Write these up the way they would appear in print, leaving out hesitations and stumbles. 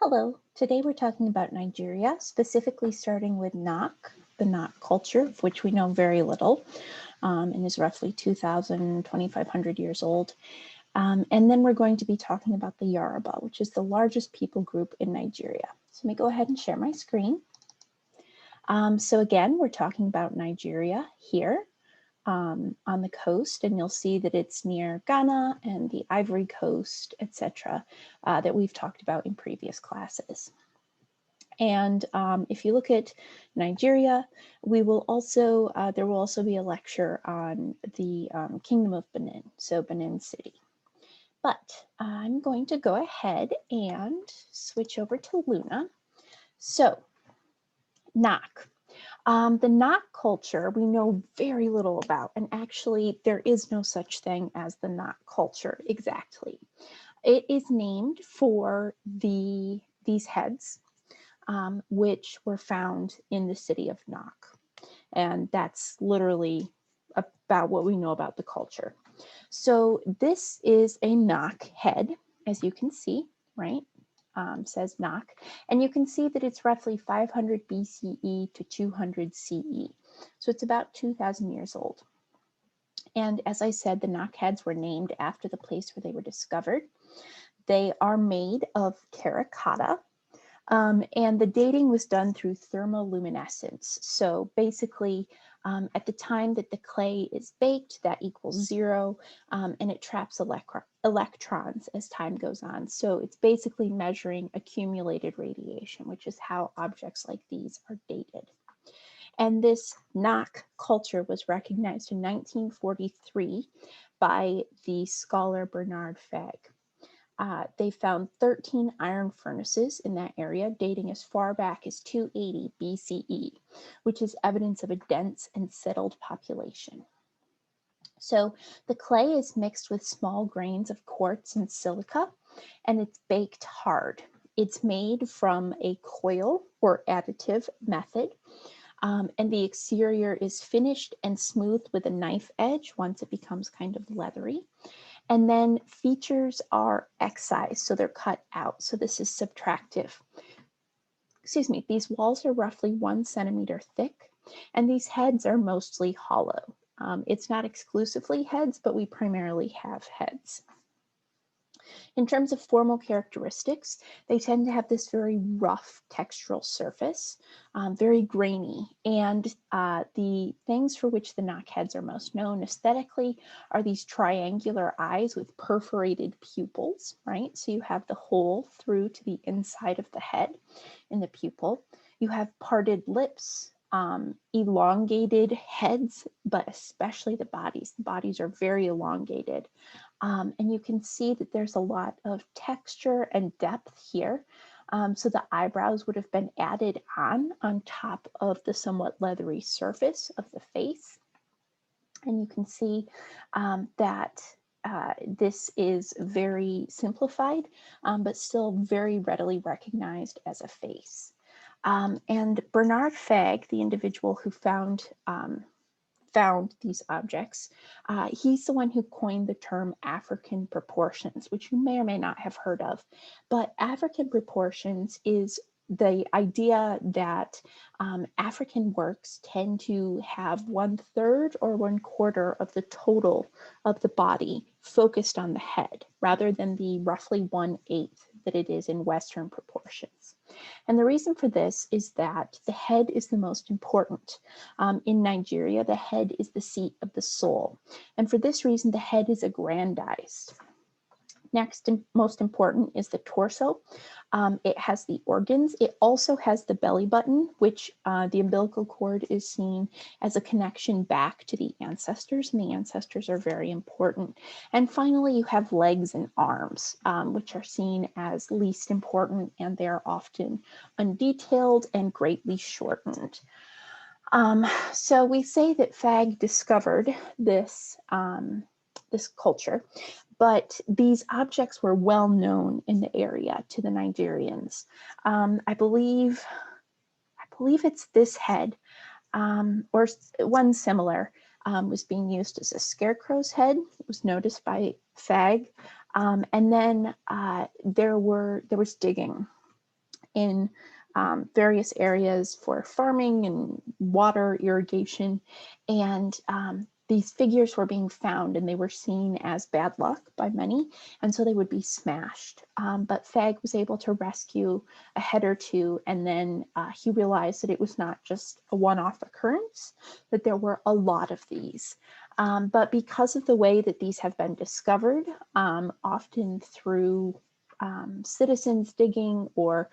Hello, today we're talking about Nigeria, specifically starting with Nok, the Nok culture, of which we know very little, and is roughly 2,000, 2,500 years old. And then we're going to be talking about the Yoruba, which is the largest people group in Nigeria. So let me go ahead and share my screen. So again, we're talking about Nigeria here. On the coast, and you'll see that it's near Ghana and the Ivory Coast, etc., that we've talked about in previous classes. And if you look at Nigeria, we will also there will also be a lecture on the Kingdom of Benin, so Benin City. But I'm going to go ahead and switch over to Luna. So, Nok. The Nok culture we know very little about, and actually there is no such thing as the Nok culture exactly. It is named for these heads, which were found in the city of Nok. And that's literally about what we know about the culture. So this is a Nok head, as you can see, right? Says Nok, and you can see that it's roughly 500 BCE to 200 CE. So it's about 2,000 years old. And as I said, the Nok heads were named after the place where they were discovered. They are made of terracotta, and the dating was done through thermoluminescence. So basically, at the time that the clay is baked, that equals 0, and it traps electrons as time goes on. So it's basically measuring accumulated radiation, which is how objects like these are dated. And this Nok culture was recognized in 1943 by the scholar Bernard Fagg. They found 13 iron furnaces in that area dating as far back as 280 BCE, which is evidence of a dense and settled population. So the clay is mixed with small grains of quartz and silica, and it's baked hard. It's made from a coil or additive method, and the exterior is finished and smoothed with a knife edge once it becomes kind of leathery. And then features are excised, so they're cut out. So this is subtractive. Excuse me, these walls are roughly 1 centimeter thick, and these heads are mostly hollow. It's not exclusively heads, but we primarily have heads. In terms of formal characteristics, they tend to have this very rough textural surface, very grainy, and the things for which the Nok heads are most known aesthetically are these triangular eyes with perforated pupils, right? So you have the hole through to the inside of the head in the pupil. You have parted lips, elongated heads, but especially the bodies. The bodies are very elongated. And you can see that there's a lot of texture and depth here. So the eyebrows would have been added on top of the somewhat leathery surface of the face. And you can see that this is very simplified, but still very readily recognized as a face. And Bernard Fagg, the individual who found these objects, he's the one who coined the term African proportions, which you may or may not have heard of. But African proportions is the idea that African works tend to have 1/3 or 1/4 of the total of the body focused on the head, rather than the roughly 1/8 that it is in Western proportions. And the reason for this is that the head is the most important. In Nigeria, the head is the seat of the soul. And for this reason, the head is aggrandized. Next and most important is the torso. It has the organs. It also has the belly button, which the umbilical cord is seen as a connection back to the ancestors, and the ancestors are very important. And finally, you have legs and arms, which are seen as least important, and they're often undetailed and greatly shortened. So we say that Fagg discovered this, this culture, but these objects were well known in the area to the Nigerians. I believe it's this head, or one similar, was being used as a scarecrow's head. It was noticed by Fagg, and then there was digging. in various areas for farming and water irrigation. And these figures were being found and they were seen as bad luck by many. And so they would be smashed. But Fagg was able to rescue a head or two. And then he realized that it was not just a one-off occurrence, that there were a lot of these. But because of the way that these have been discovered, often through citizens digging or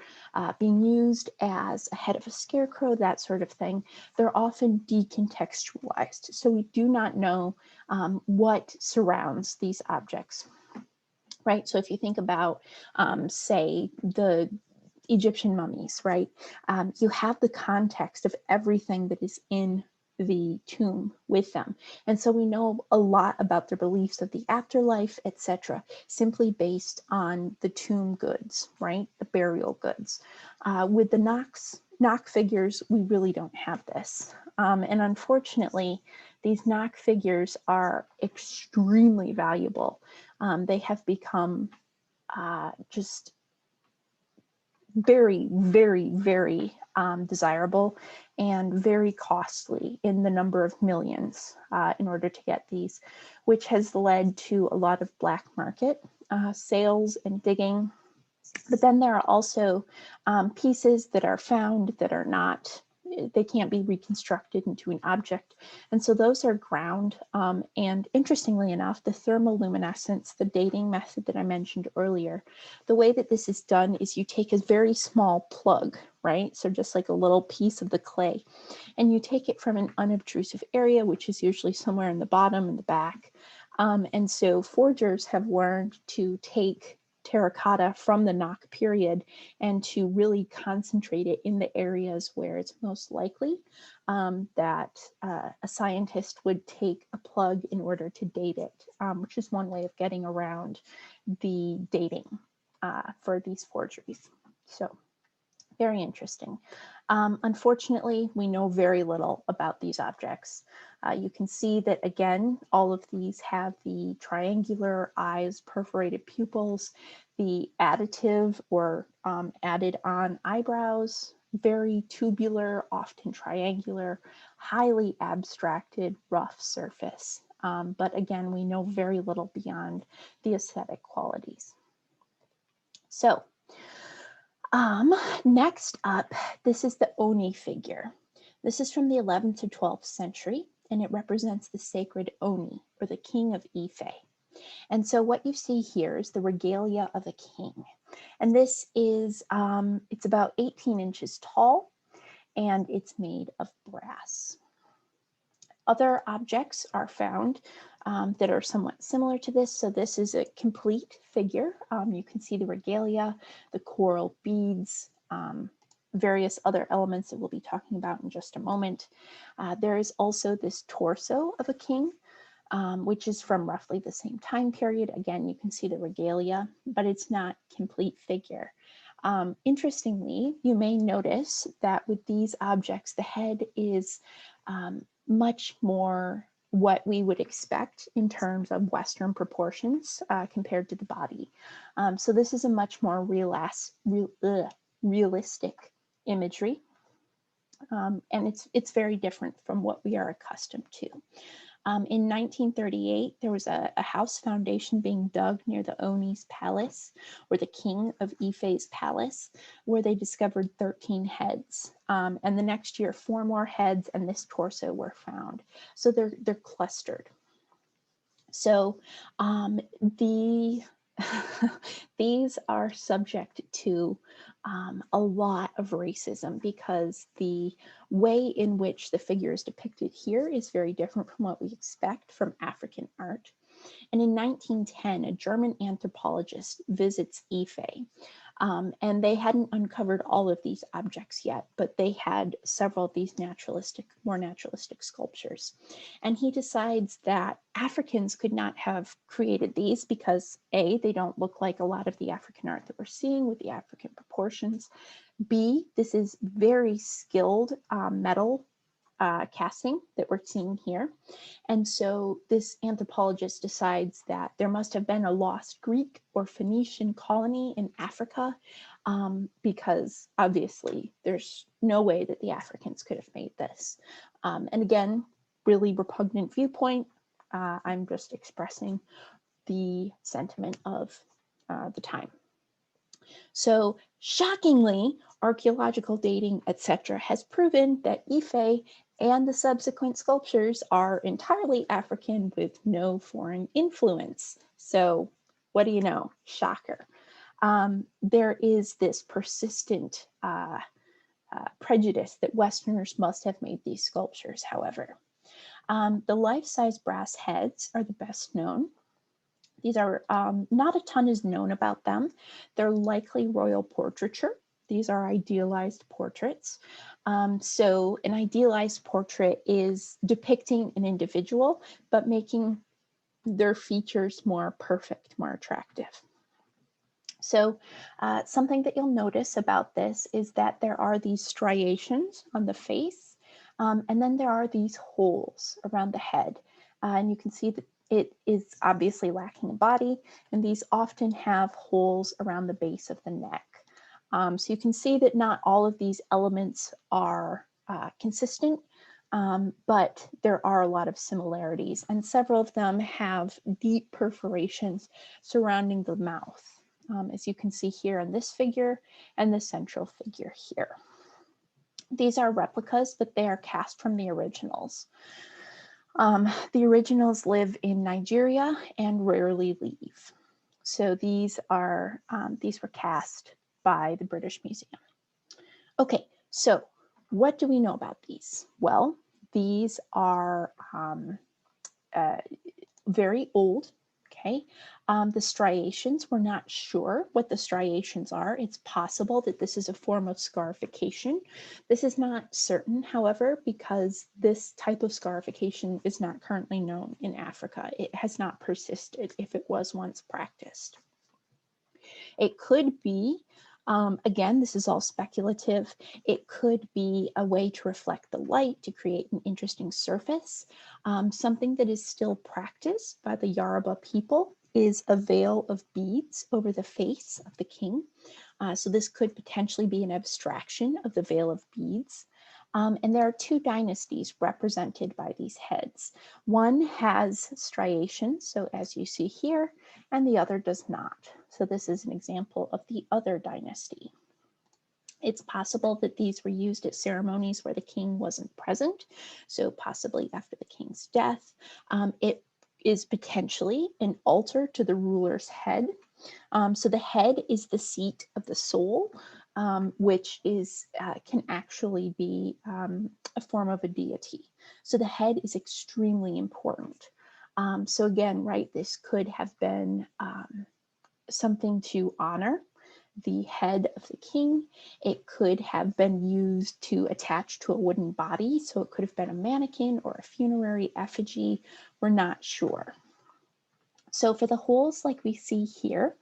being used as a head of a scarecrow, that sort of thing, they're often decontextualized. So we do not know what surrounds these objects, right? So if you think about, say, the Egyptian mummies, right? You have the context of everything that is in the tomb with them. And so we know a lot about their beliefs of the afterlife, etc., simply based on the tomb goods, right? The burial goods. With the Knock figures, we really don't have this. And unfortunately, these Knock figures are extremely valuable. They have become just very, very, very desirable and very costly in the number of millions in order to get these, which has led to a lot of black market sales and digging. But then there are also pieces that are found that are not, they can't be reconstructed into an object. And so those are ground. And interestingly enough, the thermoluminescence, the dating method that I mentioned earlier, the way that this is done is you take a very small plug, right? So just like a little piece of the clay, and you take it from an unobtrusive area, which is usually somewhere in the bottom and the back. And so forgers have learned to take terracotta from the Knock period and to really concentrate it in the areas where it's most likely that a scientist would take a plug in order to date it, which is one way of getting around the dating for these forgeries. So very interesting. Unfortunately, we know very little about these objects. You can see that, again, all of these have the triangular eyes, perforated pupils, the additive or added on eyebrows, very tubular, often triangular, highly abstracted, rough surface. But again, we know very little beyond the aesthetic qualities. So, next up, this is the Oni figure. This is from the 11th to 12th century, and it represents the sacred Oni, or the king of Ife. And so what you see here is the regalia of a king. And this is, it's about 18 inches tall, and it's made of brass. Other objects are found that are somewhat similar to this. So this is a complete figure. You can see the regalia, the coral beads, various other elements that we'll be talking about in just a moment. There is also this torso of a king, which is from roughly the same time period. Again, you can see the regalia, but it's not complete figure. Interestingly, you may notice that with these objects, the head is much more what we would expect in terms of Western proportions compared to the body. So this is a much more realistic imagery. And it's very different from what we are accustomed to. In 1938, there was a house foundation being dug near the Oni's palace, or the king of Ife's palace, where they discovered 13 heads. And the next year, 4 more heads and this torso were found. So they're clustered. So these are subject to a lot of racism because the way in which the figure is depicted here is very different from what we expect from African art. And in 1910, a German anthropologist visits Ife, and they hadn't uncovered all of these objects yet, but they had several of these more naturalistic sculptures. And he decides that Africans could not have created these because A, they don't look like a lot of the African art that we're seeing with the African proportions. B, this is very skilled metal casting that we're seeing here. And so this anthropologist decides that there must have been a lost Greek or Phoenician colony in Africa because obviously there's no way that the Africans could have made this. And again, really repugnant viewpoint. I'm just expressing the sentiment of the time. So shockingly, archaeological dating, etc., has proven that Ife and the subsequent sculptures are entirely African with no foreign influence. So what do you know? Shocker. There is this persistent prejudice that Westerners must have made these sculptures, however. The life-size brass heads are the best known. These are, not a ton is known about them. They're likely royal portraiture. These are idealized portraits. So an idealized portrait is depicting an individual, but making their features more perfect, more attractive. So something that you'll notice about this is that there are these striations on the face, and then there are these holes around the head. And you can see that it is obviously lacking a body, and these often have holes around the base of the neck. So you can see that not all of these elements are consistent, but there are a lot of similarities, and several of them have deep perforations surrounding the mouth, as you can see here in this figure and the central figure here. These are replicas, but they are cast from the originals. The originals live in Nigeria and rarely leave. So these were cast by the British Museum. Okay, so what do we know about these? Well, these are very old. Okay, the striations, we're not sure what the striations are. It's possible that this is a form of scarification. This is not certain, however, because this type of scarification is not currently known in Africa. It has not persisted if it was once practiced. It could be, again, this is all speculative. It could be a way to reflect the light to create an interesting surface. Something that is still practiced by the Yoruba people is a veil of beads over the face of the king. So this could potentially be an abstraction of the veil of beads. And there are two dynasties represented by these heads. One has striations, so as you see here, and the other does not. So this is an example of the other dynasty. It's possible that these were used at ceremonies where the king wasn't present, so possibly after the king's death. It is potentially an altar to the ruler's head. So the head is the seat of the soul, which can actually be a form of a deity. So the head is extremely important. So again, right, this could have been something to honor the head of the king. It could have been used to attach to a wooden body. So it could have been a mannequin or a funerary effigy. We're not sure. So for the holes like we see here,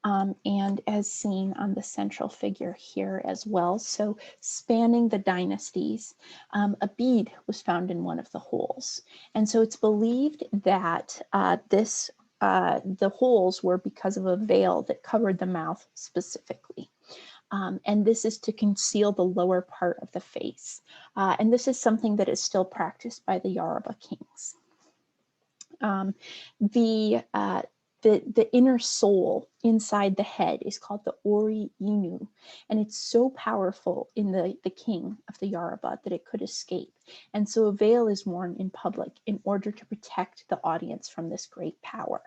and as seen on the central figure here as well, so spanning the dynasties, a bead was found in one of the holes. And so it's believed that the holes were because of a veil that covered the mouth specifically. And this is to conceal the lower part of the face. And this is something that is still practiced by the Yoruba kings. The inner soul inside the head is called the Ori Inu, and it's so powerful in the king of the Yoruba that it could escape. And so a veil is worn in public in order to protect the audience from this great power.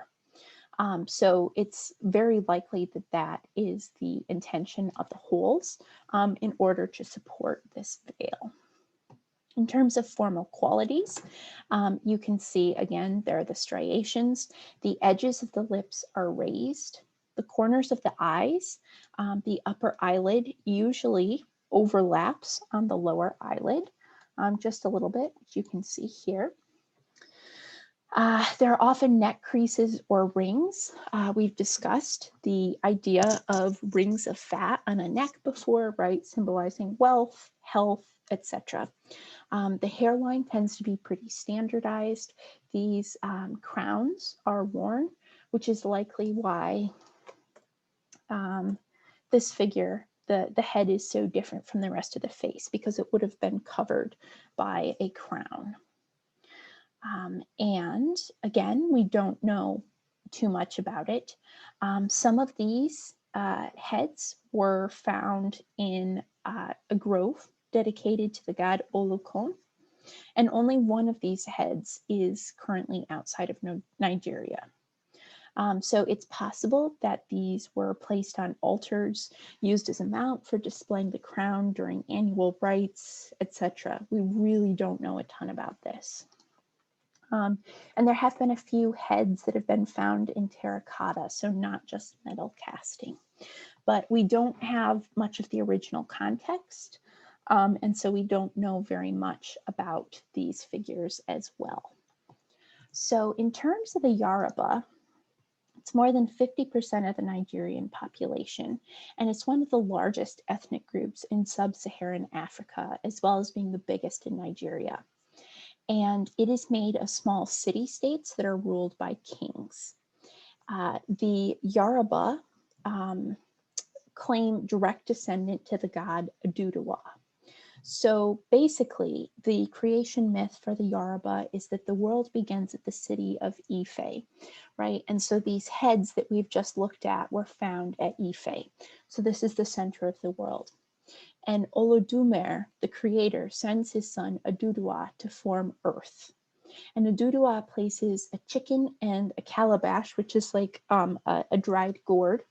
So it's very likely that that is the intention of the holes in order to support this veil. In terms of formal qualities, you can see, again, there are the striations. The edges of the lips are raised. The corners of the eyes, the upper eyelid usually overlaps on the lower eyelid, just a little bit, which you can see here. There are often neck creases or rings. We've discussed the idea of rings of fat on a neck before, right, symbolizing wealth, health, etc. The hairline tends to be pretty standardized. These crowns are worn, which is likely why this figure, the head is so different from the rest of the face because it would have been covered by a crown. And again, we don't know too much about it. Some of these heads were found in a grove dedicated to the god Olokun, and only one of these heads is currently outside of Nigeria. So it's possible that these were placed on altars, used as a mount for displaying the crown during annual rites, etc. We really don't know a ton about this. And there have been a few heads that have been found in terracotta, so not just metal casting. But we don't have much of the original context, and so we don't know very much about these figures as well. So in terms of the Yoruba, it's more than 50% of the Nigerian population, and it's one of the largest ethnic groups in sub-Saharan Africa, as well as being the biggest in Nigeria. And it is made of small city-states that are ruled by kings. The Yoruba claim direct descendant to the god Oduduwa. So basically, the creation myth for the Yoruba is that the world begins at the city of Ife, right? And so these heads that we've just looked at were found at Ife. So this is the center of the world. And Olodumare, the creator, sends his son Oduduwa to form Earth. And Oduduwa places a chicken and a calabash, which is like a dried gourd,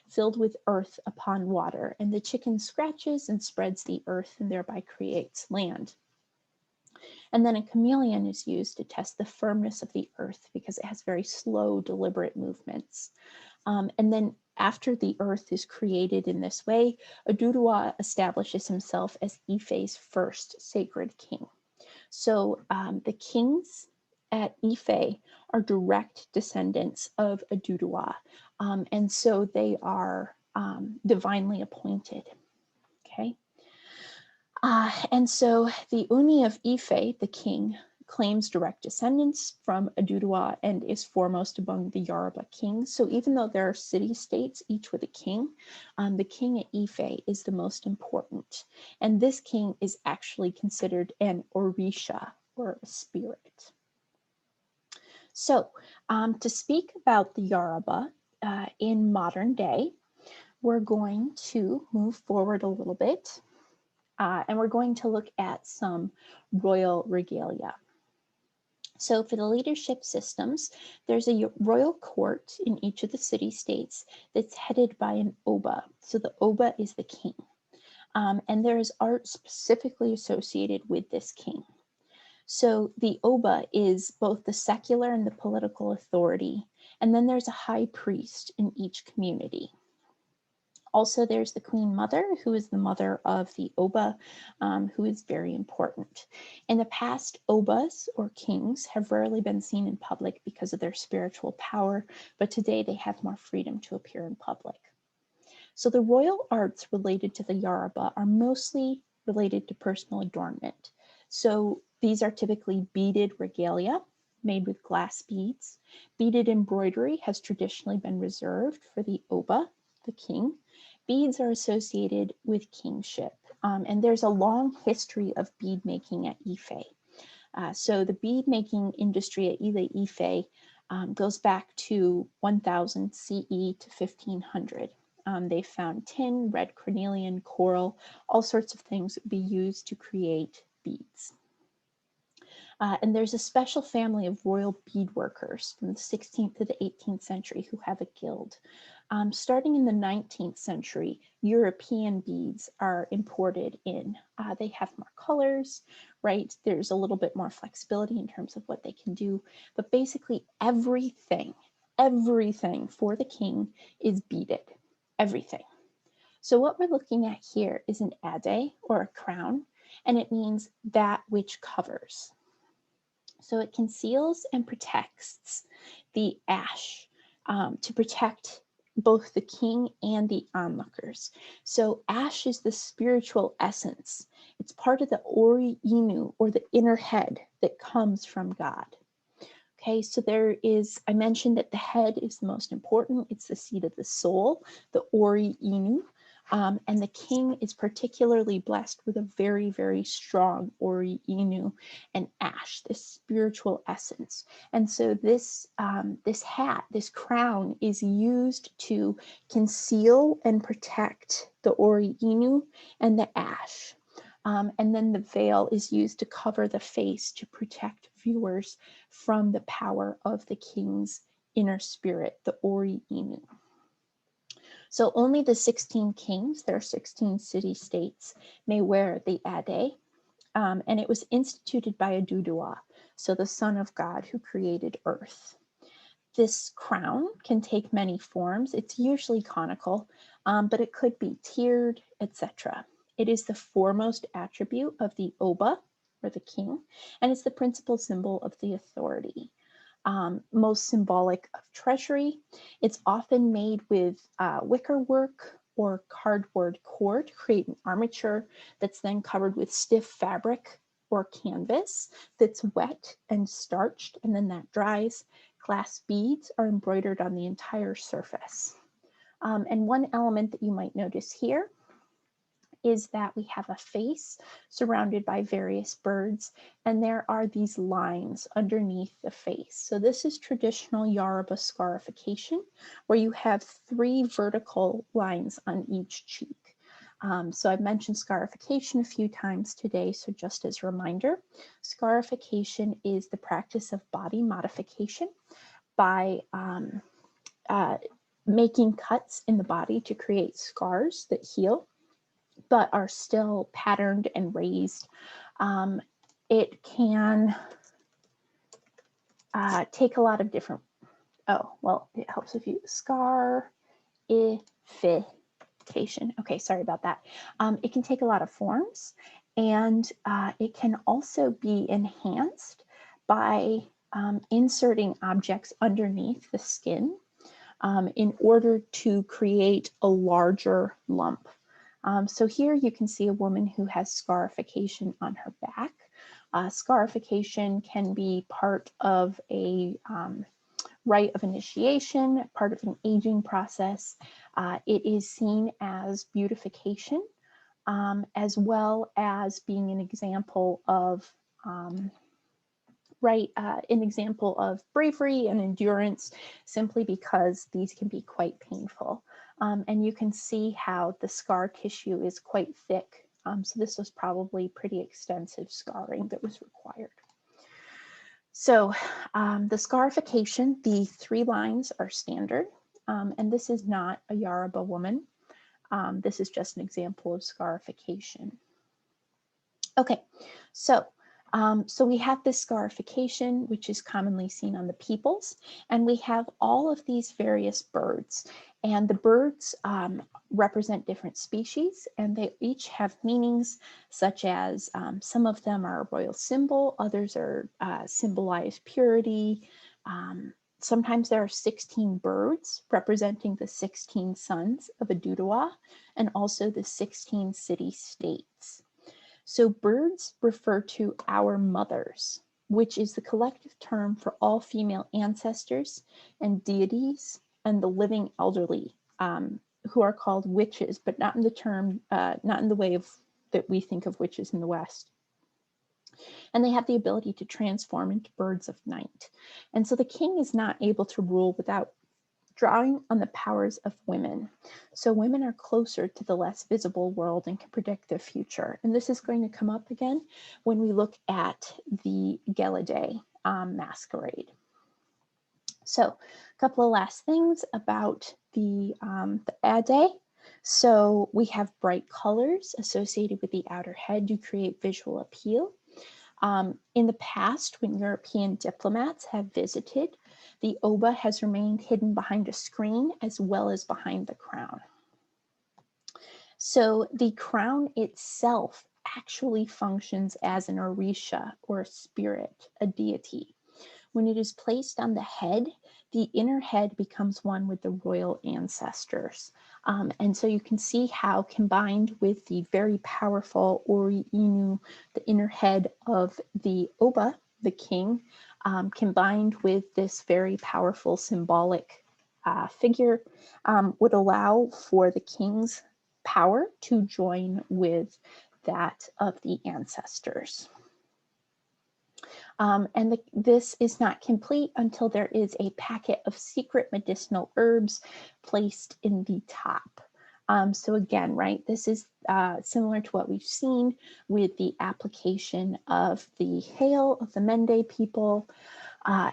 filled with earth upon water. And the chicken scratches and spreads the earth and thereby creates land. And then a chameleon is used to test the firmness of the earth because it has very slow, deliberate movements. And then after the earth is created in this way, Oduduwa establishes himself as Ife's first sacred king. So the kings at Ife are direct descendants of Oduduwa, and so they are divinely appointed. Okay, and so the Uni of Ife, the king, claims direct descendants from Oduduwa and is foremost among the Yoruba kings. So even though there are city-states, each with a king, the king at Ife is the most important. And this king is actually considered an Orisha, or a spirit. So to speak about the Yoruba in modern day, we're going to move forward a little bit, and we're going to look at some royal regalia. So for the leadership systems, there's a royal court in each of the city-states that's headed by an Oba. So the Oba is the king. And there is art specifically associated with this king. So the Oba is both the secular and the political authority. And then there's a high priest in each community. Also, there's the Queen Mother, who is the mother of the Oba, who is very important. In the past, Obas, or kings, have rarely been seen in public because of their spiritual power, but today they have more freedom to appear in public. So the royal arts related to the Yoruba are mostly related to personal adornment. So these are typically beaded regalia made with glass beads. Beaded embroidery has traditionally been reserved for the Oba, the king. Beads are associated with kingship, and there's a long history of bead making at Ife. So the bead making industry at Ile Ife goes back to 1000 CE to 1500. They found tin, red carnelian, coral, all sorts of things that would be used to create beads. And there's a special family of royal bead workers from the 16th to the 18th century who have a guild. Starting in the 19th century, European beads are imported in. They have more colors, right? There's a little bit more flexibility in terms of what they can do, but basically everything for the king is beaded, everything. So what we're looking at here is an ade, or a crown, and it means that which covers. So it conceals and protects the ash to protect both the king and the onlookers. So ash is the spiritual essence. It's part of the Ori Inu, or the inner head that comes from God. Okay, so there is, I mentioned that the head is the most important. It's the seat of the soul, the Ori Inu. And the king is particularly blessed with a very, very strong Ori Inu and ash, this spiritual essence. And so this, this hat, this crown is used to conceal and protect the Ori Inu and the ash. And then the veil is used to cover the face to protect viewers from the power of the king's inner spirit, the Ori Inu. So only the 16 kings, there are 16 city-states, may wear the Ade, and it was instituted by Aduduwa, so the son of God who created earth. This crown can take many forms. It's usually conical, but it could be tiered, etc. It is the foremost attribute of the Oba, or the king, and it's the principal symbol of the authority. Most symbolic of treasury. It's often made with wicker work or cardboard core to create an armature that's then covered with stiff fabric or canvas that's wet and starched, and then that dries. Glass beads are embroidered on the entire surface. And one element that you might notice here is that we have a face surrounded by various birds, and there are these lines underneath the face. So this is traditional Yoruba scarification, where you have 3 vertical lines on each cheek. So I've mentioned scarification a few times today, so just as a reminder, scarification is the practice of body modification by making cuts in the body to create scars that heal, but are still patterned and raised. It can take a lot of different, oh, well, it helps if you, scarification. Okay, sorry about that. It can take a lot of forms, and it can also be enhanced by inserting objects underneath the skin in order to create a larger lump. So here you can see a woman who has scarification on her back. Scarification can be part of a rite of initiation, part of an aging process. It is seen as beautification, as well as being an example of an example of bravery and endurance, simply because these can be quite painful. And you can see how the scar tissue is quite thick. So this was probably pretty extensive scarring that was required. So the scarification, the 3 lines are standard, and this is not a Yoruba woman. This is just an example of scarification. Okay, so we have this scarification, which is commonly seen on the peoples, and we have all of these various birds, and the birds represent different species, and they each have meanings, such as some of them are a royal symbol, others are symbolize purity. Sometimes there are 16 birds representing the 16 sons of Aduduwa, and also the 16 city-states. So birds refer to our mothers, which is the collective term for all female ancestors and deities and the living elderly, who are called witches, but not in the term, not in the way of that we think of witches in the West. And they have the ability to transform into birds of night. And so the king is not able to rule without drawing on the powers of women. So women are closer to the less visible world and can predict the future. And this is going to come up again when we look at the Gelede masquerade. So a couple of last things about the Ade. So we have bright colors associated with the outer head to create visual appeal. In the past, when European diplomats have visited, the Oba has remained hidden behind a screen as well as behind the crown. So the crown itself actually functions as an Orisha, or a spirit, a deity. When it is placed on the head, the inner head becomes one with the royal ancestors. And so you can see how, combined with the very powerful Ori Inu, the inner head of the Oba, the king, combined with this very powerful symbolic figure, would allow for the king's power to join with that of the ancestors. And this is not complete until there is a packet of secret medicinal herbs placed in the top. So again, right, this is similar to what we've seen with the application of the hail of the Mende people,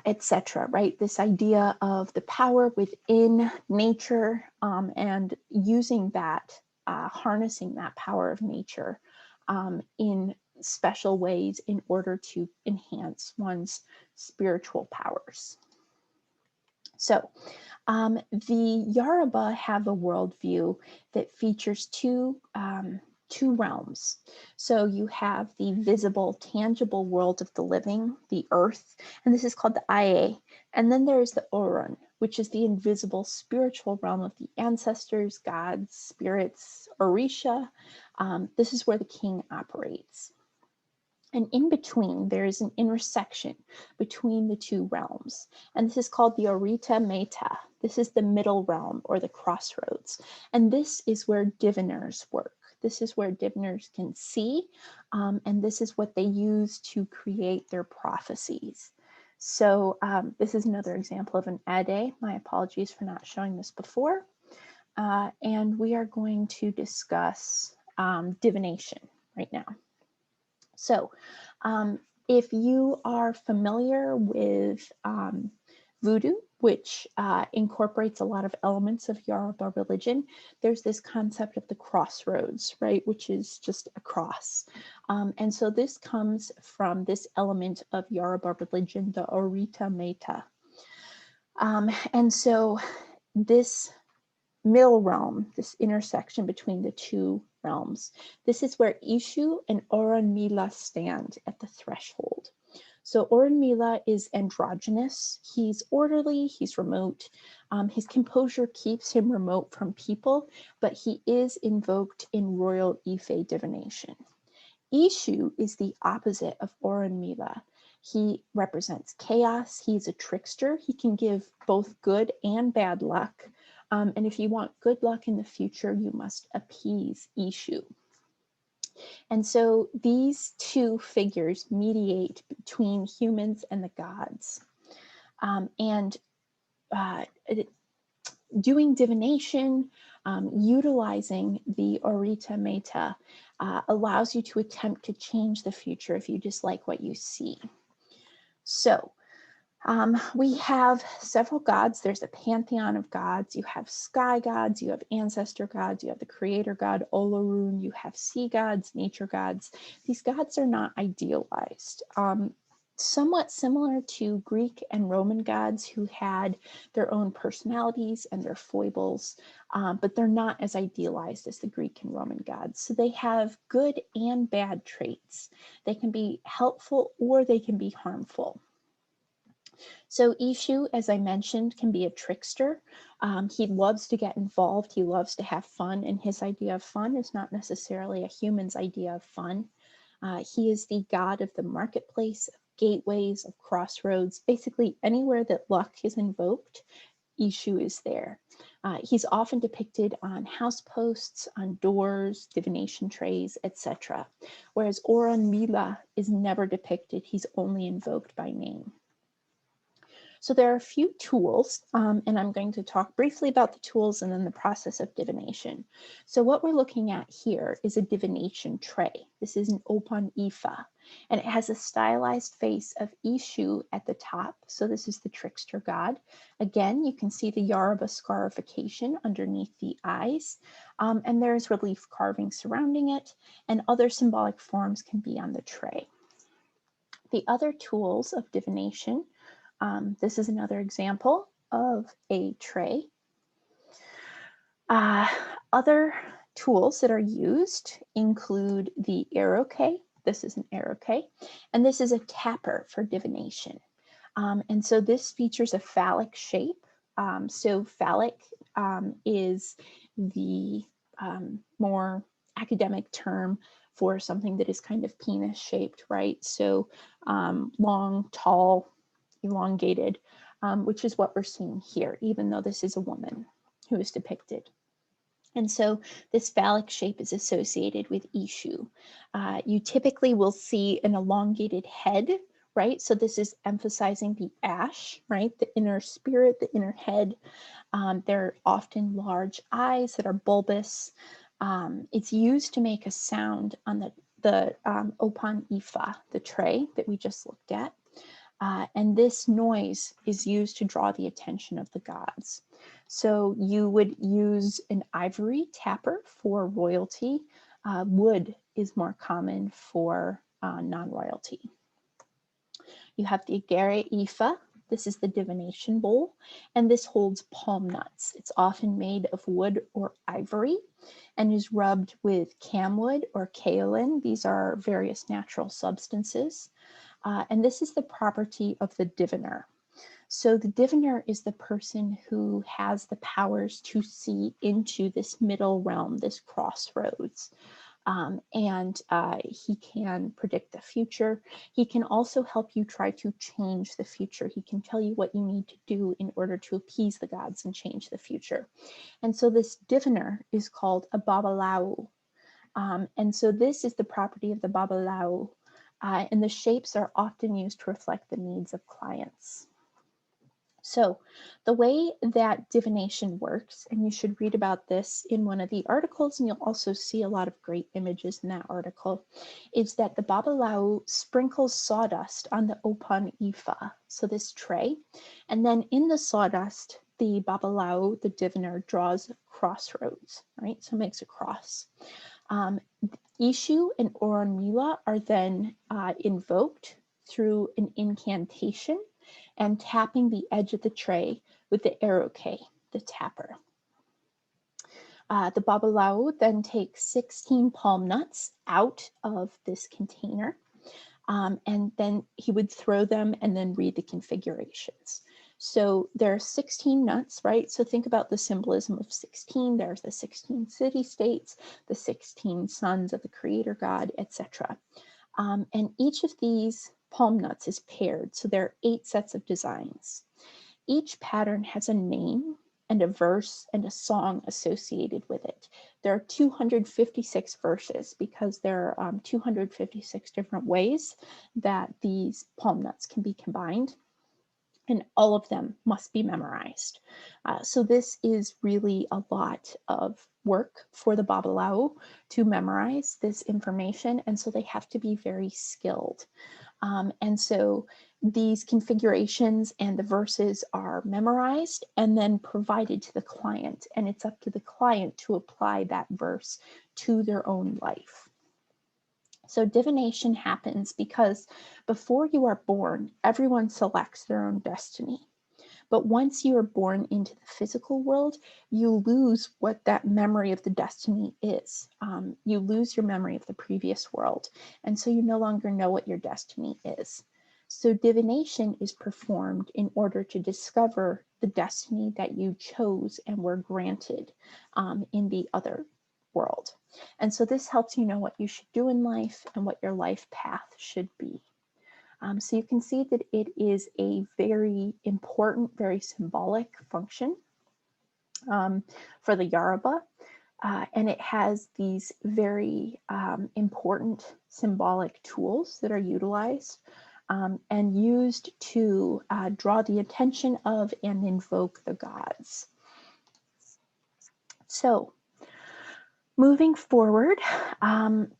etc. Right, this idea of the power within nature and using that, harnessing that power of nature in special ways in order to enhance one's spiritual powers. So the Yoruba have a worldview that features two realms. So you have the visible, tangible world of the living, the earth, and this is called the Aye. And then there is the Orun, which is the invisible spiritual realm of the ancestors, gods, spirits, Orisha. This is where the king operates. And in between, there is an intersection between the two realms. And this is called the Orita Meta. This is the middle realm or the crossroads. And this is where diviners work. This is where diviners can see. And this is what they use to create their prophecies. So this is another example of an Ade. My apologies for not showing this before. And we are going to discuss divination right now. So if you are familiar with voodoo, which incorporates a lot of elements of Yoruba religion, there's this concept of the crossroads, right, which is just a cross. And so this comes from this element of Yoruba religion, the Orita Meta. And so this middle realm, this intersection between the two realms, this is where Ishu and Orunmila stand at the threshold. So Orunmila is androgynous. He's orderly, he's remote. His composure keeps him remote from people, but he is invoked in royal Ife divination. Ishu is the opposite of Orunmila. He represents chaos. He's a trickster. He can give both good and bad luck. And if you want good luck in the future, you must appease Ishu. And so these two figures mediate between humans and the gods. Doing divination, utilizing the Orita Meta allows you to attempt to change the future if you dislike what you see. So we have several gods. There's a pantheon of gods. You have sky gods, you have ancestor gods, you have the creator god Olorun, you have sea gods, nature gods. These gods are not idealized. Somewhat similar to Greek and Roman gods who had their own personalities and their foibles, but they're not as idealized as the Greek and Roman gods. So they have good and bad traits. They can be helpful or they can be harmful. So Ishu, as I mentioned, can be a trickster. He loves to get involved. He loves to have fun, and his idea of fun is not necessarily a human's idea of fun. He is the god of the marketplace, of gateways, of crossroads. Basically, anywhere that luck is invoked, Ishu is there. He's often depicted on house posts, on doors, divination trays, etc. Whereas Orunmila is never depicted. He's only invoked by name. So there are a few tools, and I'm going to talk briefly about the tools and then the process of divination. So what we're looking at here is a divination tray. This is an Opon Ifa, and it has a stylized face of Ishu at the top. So this is the trickster god. Again, you can see the Yoruba scarification underneath the eyes, and there's relief carving surrounding it, and other symbolic forms can be on the tray. The other tools of divination, this is another example of a tray. Other tools that are used include the eroke. This is an eroke, and this is a tapper for divination. And so this features a phallic shape. So phallic is the more academic term for something that is kind of penis shaped, right? So long, tall, elongated, which is what we're seeing here, even though this is a woman who is depicted. And so this phallic shape is associated with Ishu. You typically will see an elongated head, right? So this is emphasizing the ash, right? The inner spirit, the inner head. There are often large eyes that are bulbous. It's used to make a sound on the Opan Ifa, the tray that we just looked at. And this noise is used to draw the attention of the gods. So you would use an ivory tapper for royalty. Wood is more common for non-royalty. You have the Agere Ifa. This is the divination bowl, and this holds palm nuts. It's often made of wood or ivory and is rubbed with camwood or kaolin. These are various natural substances. And this is the property of the diviner. So the diviner is the person who has the powers to see into this middle realm, this crossroads. He can predict the future. He can also help you try to change the future. He can tell you what you need to do in order to appease the gods and change the future. And so this diviner is called a Babalawo. And so this is the property of the Babalawo. And the shapes are often used to reflect the needs of clients. So the way that divination works, and you should read about this in one of the articles, and you'll also see a lot of great images in that article, is that the Babalawo sprinkles sawdust on the Opan Ifa, so this tray, and then in the sawdust, the Babalawo, the diviner, draws crossroads, right? So makes a cross. Ishu and Orunmila are then invoked through an incantation and tapping the edge of the tray with the eroke, the tapper. The Babalawo then takes 16 palm nuts out of this container, and then he would throw them and then read the configurations. So there are 16 nuts, right? So think about the symbolism of 16. There's the 16 city-states, the 16 sons of the creator god, etc. And each of these palm nuts is paired. So there are 8 sets of designs. Each pattern has a name and a verse and a song associated with it. There are 256 verses because there are 256 different ways that these palm nuts can be combined, and all of them must be memorized. So this is really a lot of work for the Babalawo to memorize this information, and so they have to be very skilled. And so these configurations and the verses are memorized and then provided to the client, and it's up to the client to apply that verse to their own life. So divination happens because before you are born, everyone selects their own destiny. But once you are born into the physical world, you lose what that memory of the destiny is. You lose your memory of the previous world. And so you no longer know what your destiny is. So divination is performed in order to discover the destiny that you chose and were granted in the other world. And so this helps you know what you should do in life and what your life path should be. So you can see that it is a very important, very symbolic function for the Yoruba. And it has these very important symbolic tools that are utilized and used to draw the attention of and invoke the gods. So moving forward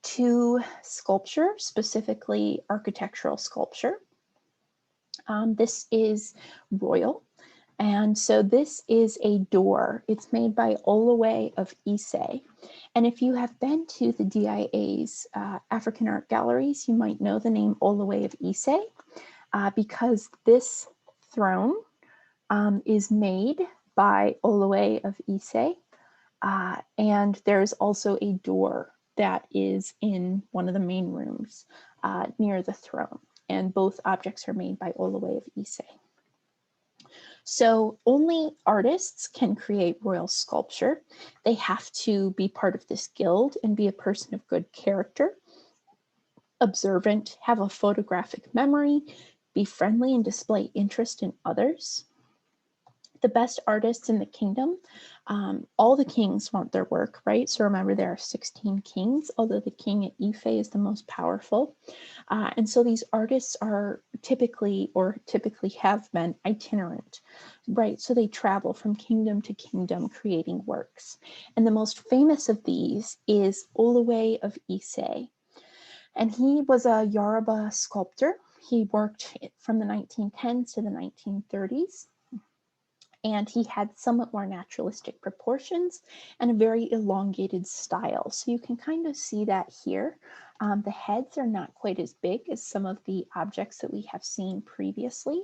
to sculpture, specifically architectural sculpture. This is royal. And so this is a door. It's made by Olawe of Ise. And if you have been to the DIA's African art galleries, you might know the name Olawe of Ise because this throne is made by Olawe of Ise. And there's also a door that is in one of the main rooms near the throne. And both objects are made by Olawe of Ise. So only artists can create royal sculpture. They have to be part of this guild and be a person of good character, observant, have a photographic memory, be friendly and display interest in others. the best artists in the kingdom, all the kings want their work, right? So remember, there are 16 kings, although the king at Ife is the most powerful. And so these artists are typically have been itinerant, right? So they travel from kingdom to kingdom creating works. And the most famous of these is Oluwe of Ise. And he was a Yoruba sculptor. He worked from the 1910s to the 1930s. And he had somewhat more naturalistic proportions and a very elongated style. So you can kind of see that here. The heads are not quite as big as some of the objects that we have seen previously,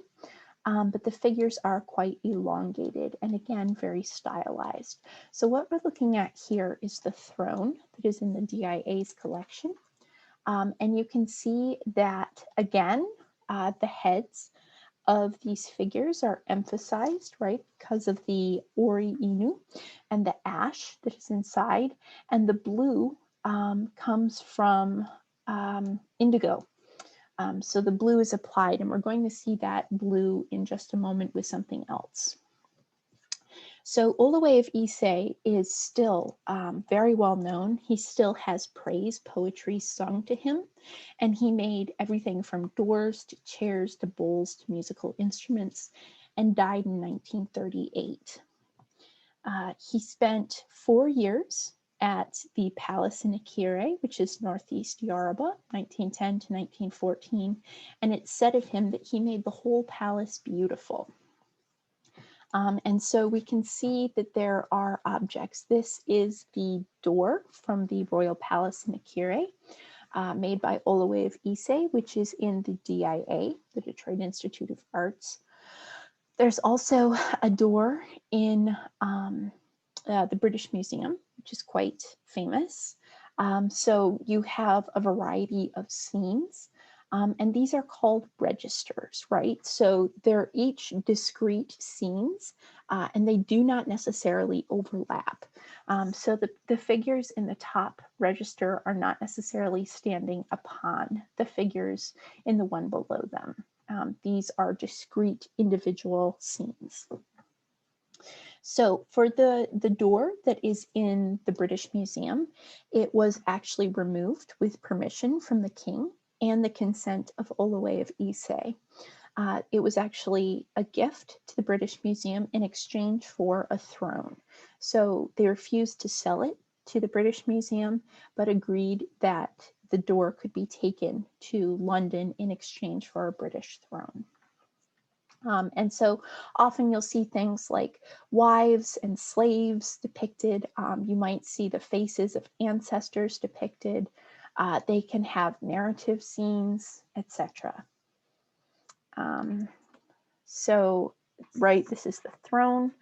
but the figures are quite elongated and again, very stylized. So what we're looking at here is the throne that is in the DIA's collection. And you can see that, again, the heads of these figures are emphasized, right, because of the Ori Inu and the ash that is inside, and the blue comes from indigo. So the blue is applied, and we're going to see that blue in just a moment with something else. So Oluwe of Ise is still very well known. He still has praise poetry sung to him, and he made everything from doors to chairs to bowls to musical instruments, and died in 1938. He spent 4 years at the palace in Akire, which is northeast Yoruba, 1910 to 1914, and it's said of him that he made the whole palace beautiful. And so we can see that there are objects. This is the door from the Royal Palace in Akire, made by Oluwe of Ise, which is in the DIA, the Detroit Institute of Arts. There's also a door in the British Museum, which is quite famous. So you have a variety of scenes. And these are called registers, right? So they're each discrete scenes, and they do not necessarily overlap. So the figures in the top register are not necessarily standing upon the figures in the one below them. These are discrete individual scenes. So for the door that is in the British Museum, it was actually removed with permission from the king and the consent of Oluwe of Ise. It was actually a gift to the British Museum in exchange for a throne. So they refused to sell it to the British Museum, but agreed that the door could be taken to London in exchange for a British throne. And so often you'll see things like wives and slaves depicted. You might see the faces of ancestors depicted. They can have narrative scenes, etc. So, right, this is the throne.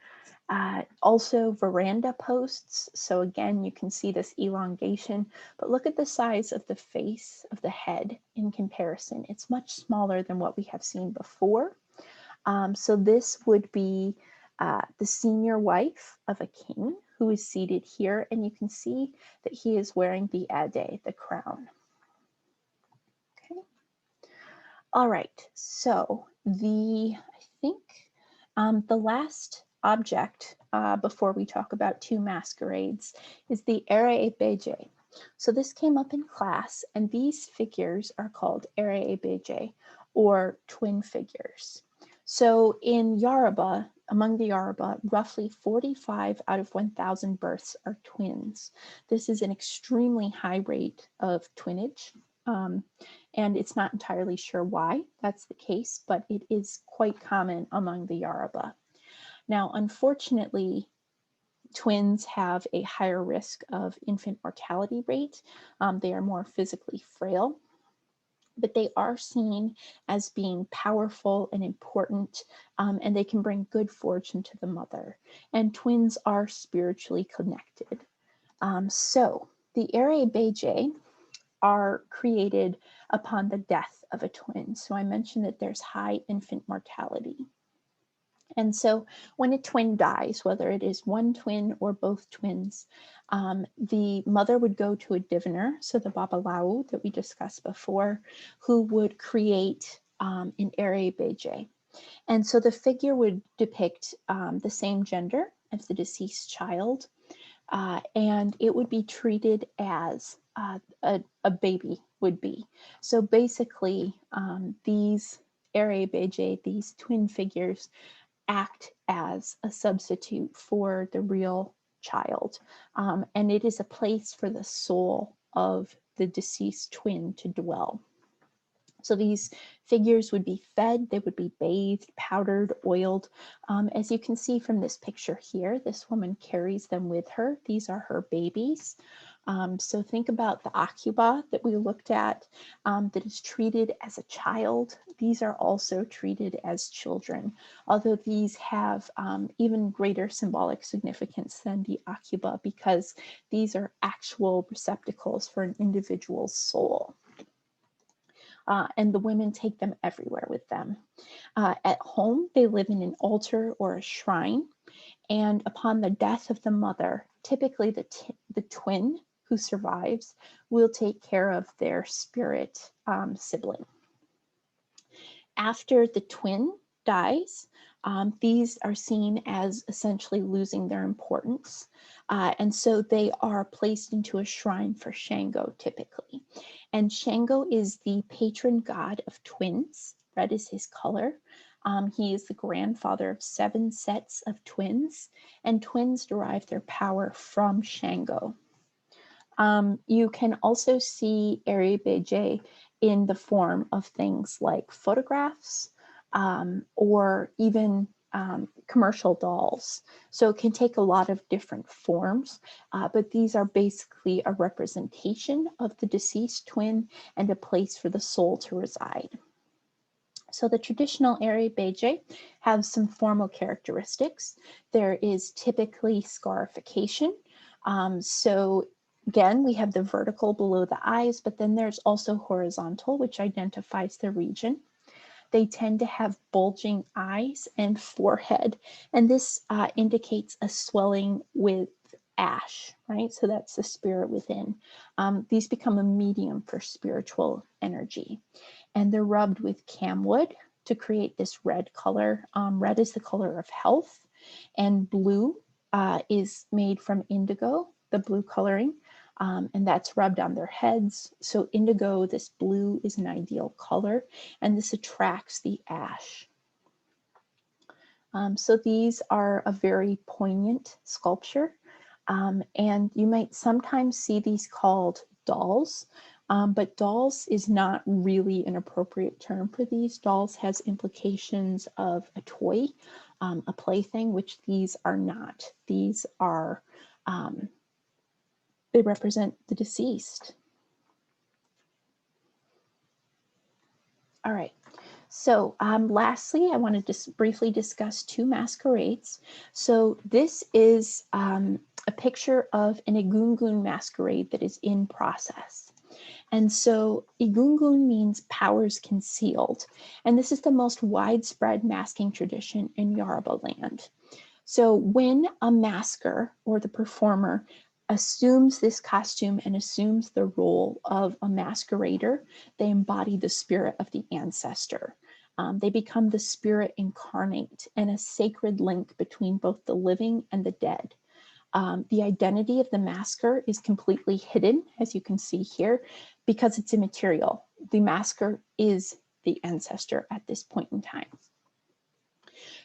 Also veranda posts. So again, you can see this elongation, but look at the size of the face of the head in comparison. It's much smaller than what we have seen before. So this would be the senior wife of a king who is seated here, and you can see that he is wearing the ade, the crown. Okay. All right, so I think the last object before we talk about two masquerades is the Ere Ebeje. So this came up in class, and these figures are called Ere Ebeje, or twin figures. So in Yoruba, among the Yoruba, roughly 45 out of 1,000 births are twins. This is an extremely high rate of twinnage, and it's not entirely sure why that's the case, but it is quite common among the Yoruba. Now, unfortunately, twins have a higher risk of infant mortality rate. They are more physically frail, but they are seen as being powerful and important, and they can bring good fortune to the mother. And twins are spiritually connected. So the Ere Beje are created upon the death of a twin. So I mentioned that there's high infant mortality. And so when a twin dies, whether it is one twin or both twins, the mother would go to a diviner, so the Babalawo that we discussed before, who would create an Ere Beje. And so the figure would depict the same gender as the deceased child, and it would be treated as a baby would be. So basically, these Erebeje, these twin figures, act as a substitute for the real child. And it is a place for the soul of the deceased twin to dwell. So these figures would be fed, they would be bathed, powdered, oiled. As you can see from this picture here, this woman carries them with her. These are her babies. So think about the Akuba that we looked at that is treated as a child. These are also treated as children, although these have even greater symbolic significance than the Akuba because these are actual receptacles for an individual's soul. And the women take them everywhere with them. At home, they live in an altar or a shrine. And upon the death of the mother, typically the twin who survives will take care of their spirit sibling. After the twin dies, these are seen as essentially losing their importance. And so they are placed into a shrine for Shango typically. And Shango is the patron god of twins. Red is his color. He is the grandfather of 7 sets of twins, and twins derive their power from Shango. You can also see Erebeje in the form of things like photographs or even commercial dolls. So it can take a lot of different forms, but these are basically a representation of the deceased twin and a place for the soul to reside. So the traditional Erebeje have some formal characteristics. There is typically scarification. So again, we have the vertical below the eyes, but then there's also horizontal, which identifies the region. They tend to have bulging eyes and forehead, and this indicates a swelling with ash, right? So that's the spirit within. These become a medium for spiritual energy, and they're rubbed with camwood to create this red color. Red is the color of health, and blue is made from indigo, the blue coloring, and that's rubbed on their heads. So indigo, this blue, is an ideal color, and this attracts the ash. So these are a very poignant sculpture, and you might sometimes see these called dolls, but dolls is not really an appropriate term for these. Dolls has implications of a toy, a plaything, which these are not. These are they represent the deceased. All right. So lastly, I want to just briefly discuss 2 masquerades. So this is a picture of an Egungun masquerade that is in process. And so Egungun means powers concealed. And this is the most widespread masking tradition in Yoruba land. So when a masker or the performer assumes this costume and assumes the role of a masquerader, they embody the spirit of the ancestor. They become the spirit incarnate and a sacred link between both the living and the dead. The identity of the masker is completely hidden, as you can see here, because it's immaterial. The masker is the ancestor at this point in time.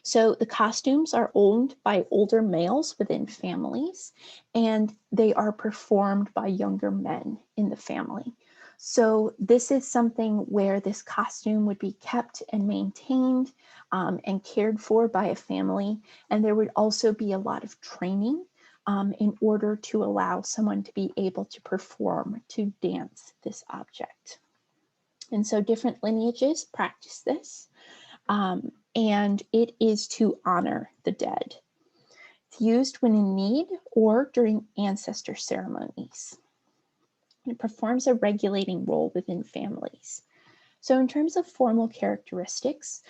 So the costumes are owned by older males within families, and they are performed by younger men in the family. So this is something where this costume would be kept and maintained and cared for by a family. And there would also be a lot of training in order to allow someone to be able to perform, to dance this object. And so different lineages practice this. And it is to honor the dead. It's used when in need or during ancestor ceremonies. It performs a regulating role within families. So in terms of formal characteristics,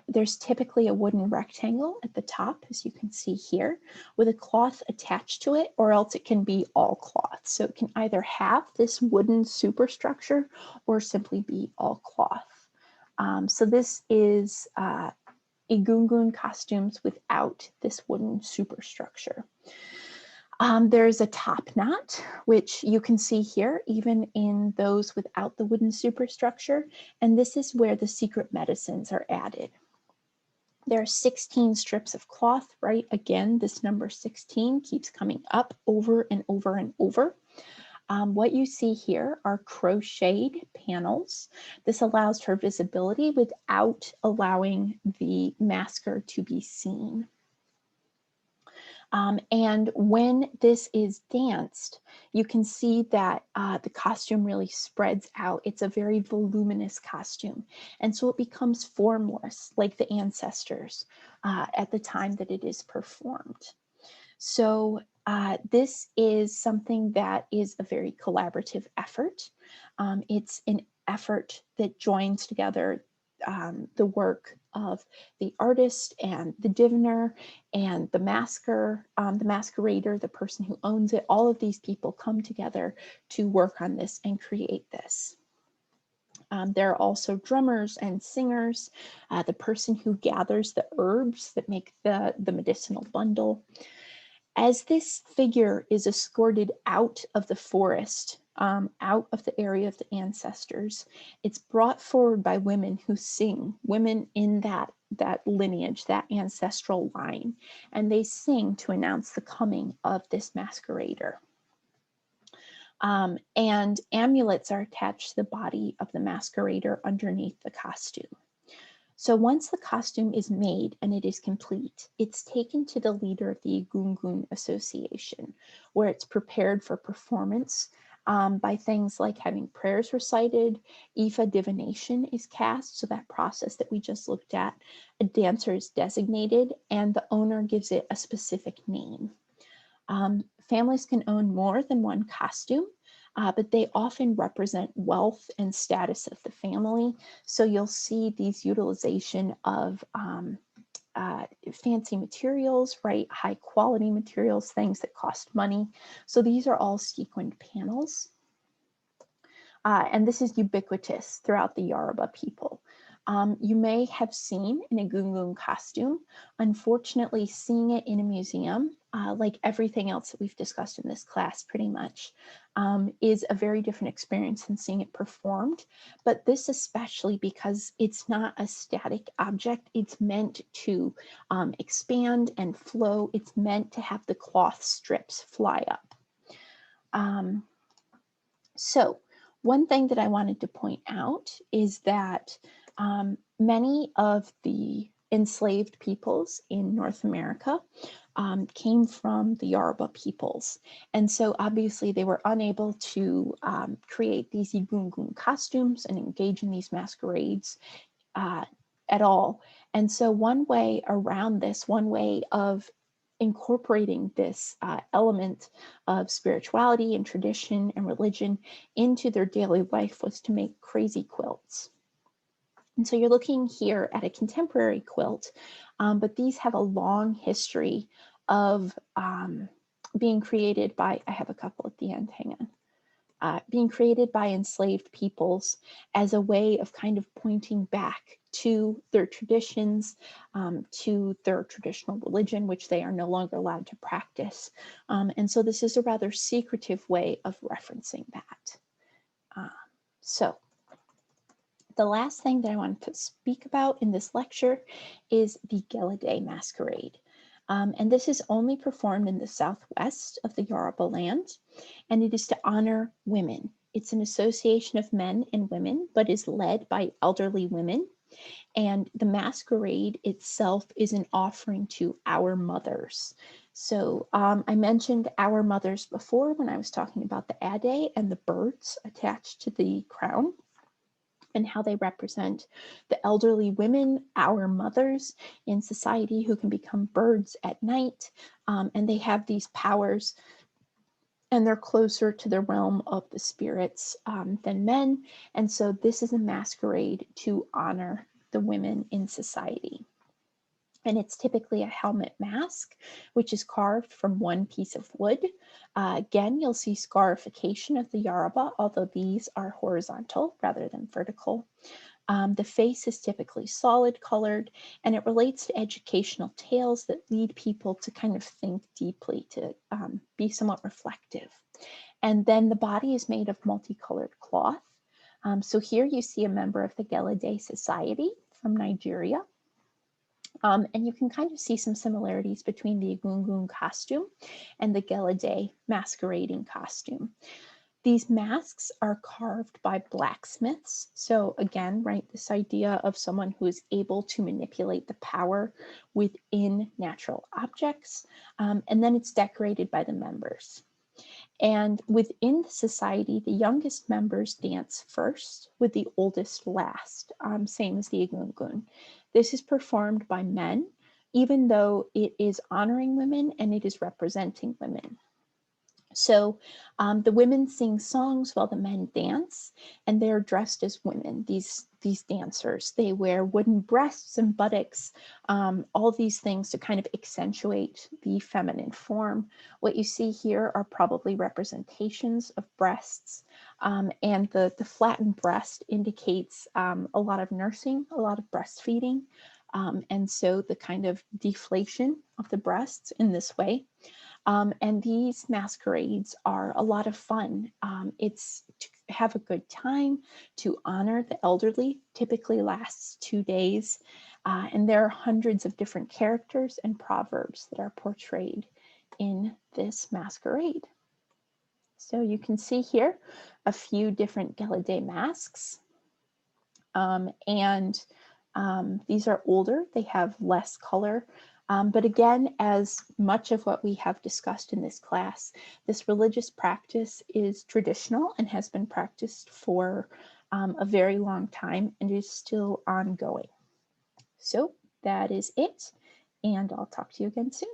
there's typically a wooden rectangle at the top, as you can see here, with a cloth attached to it, or else it can be all cloth. So it can either have this wooden superstructure or simply be all cloth. So this is Egungun costumes without this wooden superstructure. There's a top knot, which you can see here, even in those without the wooden superstructure, and this is where the secret medicines are added. There are 16 strips of cloth, right? Again, this number 16 keeps coming up over and over and over. What you see here are crocheted panels. This allows for visibility without allowing the masker to be seen. And when this is danced, you can see that the costume really spreads out. It's a very voluminous costume. And so it becomes formless, like the ancestors at the time that it is performed. So this is something that is a very collaborative effort. It's an effort that joins together the work of the artist and the diviner and the masker, the masquerader, the person who owns it. All of these people come together to work on this and create this. There are also drummers and singers, the person who gathers the herbs that make the medicinal bundle. As this figure is escorted out of the forest, out of the area of the ancestors, it's brought forward by women who sing, women in that lineage, that ancestral line, and they sing to announce the coming of this masquerader. And amulets are attached to the body of the masquerader underneath the costume. So once the costume is made and it is complete, it's taken to the leader of the Egungun Association, where it's prepared for performance by things like having prayers recited, Ifa divination is cast, so that process that we just looked at, a dancer is designated, and the owner gives it a specific name. Families can own more than one costume, but they often represent wealth and status of the family. So you'll see these utilization of fancy materials, right? High quality materials, things that cost money. So these are all sequined panels. And this is ubiquitous throughout the Yoruba people. You may have seen an Egungun costume. Unfortunately, seeing it in a museum, like everything else that we've discussed in this class pretty much, is a very different experience than seeing it performed. But this especially because it's not a static object. It's meant to expand and flow. It's meant to have the cloth strips fly up. So one thing that I wanted to point out is that many of the enslaved peoples in North America came from the Yoruba peoples. And so obviously they were unable to create these Egungun costumes and engage in these masquerades at all. And so one way around this, one way of incorporating this element of spirituality and tradition and religion into their daily life was to make crazy quilts. And so you're looking here at a contemporary quilt, but these have a long history of being created by, I have a couple at the end, hang on, being created by enslaved peoples as a way of kind of pointing back to their traditions, to their traditional religion, which they are no longer allowed to practice. And so this is a rather secretive way of referencing that. So the last thing that I wanted to speak about in this lecture is the Gelede masquerade. And this is only performed in the southwest of the Yoruba land, and it is to honor women. It's an association of men and women, but is led by elderly women. And the masquerade itself is an offering to our mothers. So I mentioned our mothers before when I was talking about the Ade and the birds attached to the crown, and how they represent the elderly women, our mothers in society, who can become birds at night. And they have these powers, and they're closer to the realm of the spirits than men. And so this is a masquerade to honor the women in society. and it's typically a helmet mask, which is carved from one piece of wood. Again, you'll see scarification of the Yoruba, although these are horizontal rather than vertical. The face is typically solid colored, and it relates to educational tales that lead people to kind of think deeply, to be somewhat reflective. And then the body is made of multicolored cloth. So here you see a member of the Gelede Society from Nigeria. And you can kind of see some similarities between the Egungun costume and the Gelede masquerading costume. These masks are carved by blacksmiths. So again, right, this idea of someone who is able to manipulate the power within natural objects. And then it's decorated by the members. And within the society, the youngest members dance first, with the oldest last, same as the Egungun. This is performed by men, even though it is honoring women and it is representing women. So the women sing songs while the men dance, and they're dressed as women, these dancers. They wear wooden breasts and buttocks, all these things to kind of accentuate the feminine form. What you see here are probably representations of breasts, and the flattened breast indicates a lot of nursing, a lot of breastfeeding, and so the kind of deflation of the breasts in this way. And these masquerades are a lot of fun. It's to have a good time, to honor the elderly, typically lasts 2 days. And there are hundreds of different characters and proverbs that are portrayed in this masquerade. So you can see here a few different Gelede masks. These are older, they have less color. But again, as much of what we have discussed in this class, this religious practice is traditional and has been practiced for a very long time and is still ongoing. So that is it, and I'll talk to you again soon.